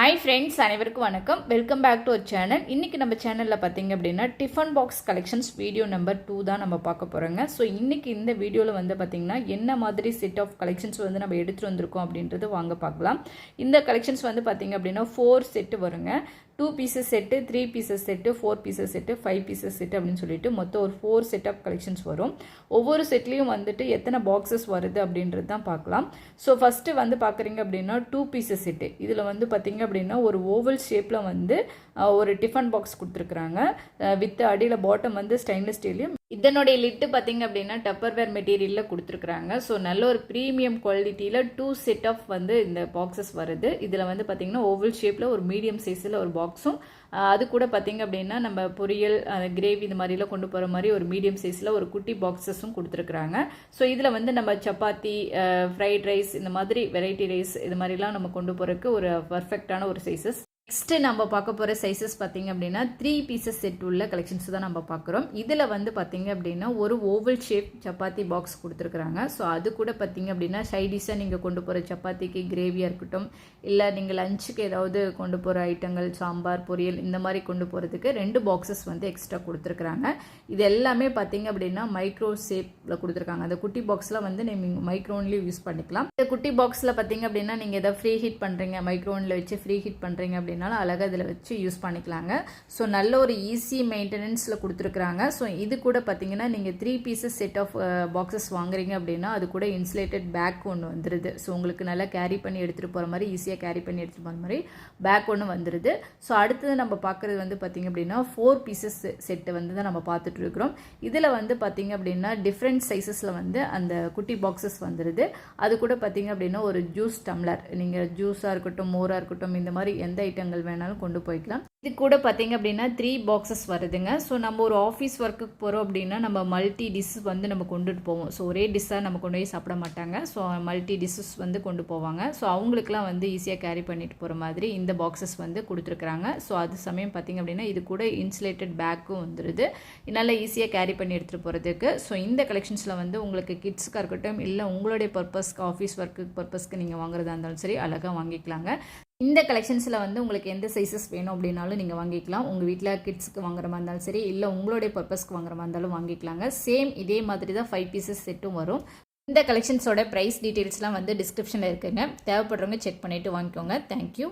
Hi friends, அனைவருக்கும் வணக்கம். Welcome back to our channel. இன்றைக்கி நம்ம சேனலில் பார்த்தீங்க அப்படின்னா tiffin box collections video number 2 தான் நம்ம பார்க்க போகிறோங்க. ஸோ இன்றைக்கி இந்த வீடியோவில் வந்து பார்த்திங்கன்னா என்ன மாதிரி செட் ஆஃப் கலெக்ஷன்ஸ் வந்து நம்ம எடுத்துகிட்டு வந்திருக்கோம் அப்படின்றது வாங்க பார்க்கலாம். இந்த கலெக்ஷன்ஸ் வந்து பார்த்திங்க அப்படின்னா 4 செட்டு வருங்க. 2 pieces set, 3 pieces set, 4 pieces set, 5 pieces set அப்படின்னு சொல்லிட்டு மொத்தம் ஒரு 4 செட் ஆஃப் கலெக்ஷன்ஸ் வரும். ஒவ்வொரு செட்லேயும் வந்துட்டு எத்தனை பாக்ஸஸ் வருது அப்படின்றது தான் பார்க்கலாம். ஸோ ஃபஸ்ட்டு வந்து பார்க்குறீங்க அப்படின்னா 2 பீசஸ் செட்டு. இதில் வந்து பார்த்திங்க அப்படின்னா ஒரு ஓவல் ஷேப்பில் வந்து ஒரு டிஃபன் பாக்ஸ் கொடுத்துருக்குறாங்க. வித் அடியில் பாட்டம் வந்து ஸ்டெயின்லெஸ் ஸ்டீலையும், இதனுடைய லிட்டு பார்த்திங்க அப்படின்னா டப்பர்வேர் மெட்டீரியலில் கொடுத்துருக்குறாங்க. ஸோ நல்ல ஒரு ப்ரீமியம் குவாலிட்டியில் 2 செட் ஆஃப் வந்து இந்த பாக்ஸஸ் வருது. இதில் வந்து பார்த்திங்கன்னா ஓவல் ஷேப்பில் ஒரு மீடியம் சைஸில் ஒரு பாக்ஸும், அது கூட பார்த்திங்க அப்படின்னா நம்ம பொரியல், கிரேவி இந்த மாதிரிலாம் கொண்டு போகிற மாதிரி ஒரு மீடியம் சைஸில் ஒரு குட்டி பாக்ஸஸும் கொடுத்துருக்குறாங்க. ஸோ இதில் வந்து நம்ம சப்பாத்தி, ஃப்ரைட் ரைஸ், இந்த மாதிரி வெரைட்டி ரைஸ் இது மாதிரிலாம் நம்ம கொண்டு போகிறதுக்கு ஒரு பர்ஃபெக்டான ஒரு சைஸஸ். நெக்ஸ்ட்டு நம்ம பார்க்க போகிற சைஸஸ் பார்த்திங்க அப்படின்னா 3 பீசஸ் செட் உள்ள கலெக்ஷன்ஸ் தான் நம்ம பார்க்குறோம். இதில் வந்து பார்த்திங்க அப்படின்னா ஒரு ஓவல் ஷேப் சப்பாத்தி பாக்ஸ் கொடுத்துருக்குறாங்க. ஸோ அது கூட பார்த்திங்க அப்படின்னா சைடிஷாக நீங்கள் கொண்டு போகிற சப்பாத்திக்கு கிரேவியாக இருக்கட்டும், இல்லை நீங்கள் லஞ்சுக்கு ஏதாவது கொண்டு போகிற ஐட்டங்கள், சாம்பார், பொரியல் இந்த மாதிரி கொண்டு போகிறதுக்கு 2 பாக்ஸஸ் வந்து எக்ஸ்ட்ரா கொடுத்துருக்குறாங்க. இது எல்லாமே பார்த்திங்க அப்படின்னா மைக்ரோ ஷேப்பில் கொடுத்துருக்காங்க. அந்த குட்டி பாக்ஸில் வந்து நீங்கள் மைக்ரோன்லேயும் யூஸ் பண்ணிக்கலாம். இந்த குட்டி பாக்ஸில் பார்த்திங்க அப்படின்னா நீங்கள் எதாவது ஃப்ரீ ஹீட் பண்ணுறீங்க, மைக்ரோனில் வச்சு ஃப்ரீ ஹீட் பண்ணுறீங்க அப்படின்னாலும் அழகாக இதில் வச்சு யூஸ் பண்ணிக்கலாங்க. ஸோ நல்ல ஒரு ஈஸி மெயின்டெனன்ஸில் கொடுத்துருக்குறாங்க. ஸோ இது கூட பார்த்தீங்கன்னா நீங்கள் 3 பீசஸ் செட் ஆஃப் பாக்ஸஸ் வாங்குறீங்க அப்படின்னா அது கூட இன்சுலேட்டட் பேக் ஒன்று வந்துடுது. ஸோ உங்களுக்கு நல்லா கேரி பண்ணி எடுத்துகிட்டு போகிற மாதிரி, ஈஸியாக கேரி பண்ணி எடுத்துகிட்டு போகிற மாதிரி பேக் ஒன்று வந்துடுது. ஸோ அடுத்தது நம்ம பார்க்குறது வந்து பார்த்திங்க அப்படின்னா 4 பீசஸ் செட்டு வந்து தான் நம்ம பார்த்துட்டு இருக்கிறோம். இதில் வந்து பார்த்திங்க அப்படின்னா டிஃப்ரெண்ட் சைஸஸில் வந்து அந்த குட்டி பாக்ஸஸ் வந்துடுது. அது கூட பார்த்திங்க அப்படின்னா ஒரு ஜூஸ் டம்ளர், நீங்கள் ஜூஸாக இருக்கட்டும், மோராக இருக்கட்டும், இந்த மாதிரி எந்த ஐட்டங்கள் வேணாலும் கொண்டு போய்க்கலாம். இது கூட பார்த்தீங்க அப்படின்னா 3 பாக்ஸஸ் வருதுங்க. ஸோ நம்ம ஒரு ஆஃபீஸ் ஒர்க்குக்கு போகிறோம் அப்படின்னா நம்ம மல்டி டிஷ் வந்து நம்ம கொண்டுட்டு போவோம். ஸோ ஒரே டிஷ்ஷாக நம்ம கொண்டு போய் சாப்பிட மாட்டாங்க. ஸோ மல்டி டிஷ்ஷஸ் வந்து கொண்டு போவாங்க. ஸோ அவங்களுக்குலாம் வந்து ஈஸியாக கேரி பண்ணிட்டு போகிற மாதிரி இந்த பாக்ஸஸ் வந்து கொடுத்துருக்குறாங்க. ஸோ அது சமயம் பார்த்திங்க அப்படின்னா இது கூட இன்சுலேட்டட் பேக்கும் வந்துடுது, நல்லா ஈஸியாக கேரி பண்ணி எடுத்துகிட்டு போகிறதுக்கு. ஸோ இந்த கலெக்ஷன்ஸில் வந்து உங்களுக்கு கிட்ஸுக்காக இருக்கட்டும், இல்லை உங்களுடைய பர்பஸ்க்கு, ஆஃபீஸ் ஒர்க்கு பர்பஸ்க்கு நீங்கள் வாங்குறதா இருந்தாலும் சரி, அழகாக வாங்கிக்கலாங்க. இந்த கலெக்ஷன்ஸில் வந்து உங்களுக்கு எந்த சைஸஸ் வேணும் அப்படின்னாலும் நீங்கள் வாங்கிக்கலாம். உங்கள் வீட்டில் கிட்ஸுக்கு வாங்குற மாதிரி இருந்தாலும் சரி, இல்லை உங்களுடைய பர்பஸ்க்கு வாங்குற மாதிரி இருந்தாலும் வாங்கிக்கலாங்க. சேம் இதே மாதிரி தான் 5 பீசஸ் செட்டும் வரும். இந்த கலெக்ஷன்ஸோட ப்ரைஸ் டீட்டெயில்ஸ்லாம் வந்து டிஸ்கிரிப்ஷனில் இருக்குங்க. தேவைப்படுறவங்க செக் பண்ணிவிட்டு வாங்கிக்கோங்க. தேங்க்யூ.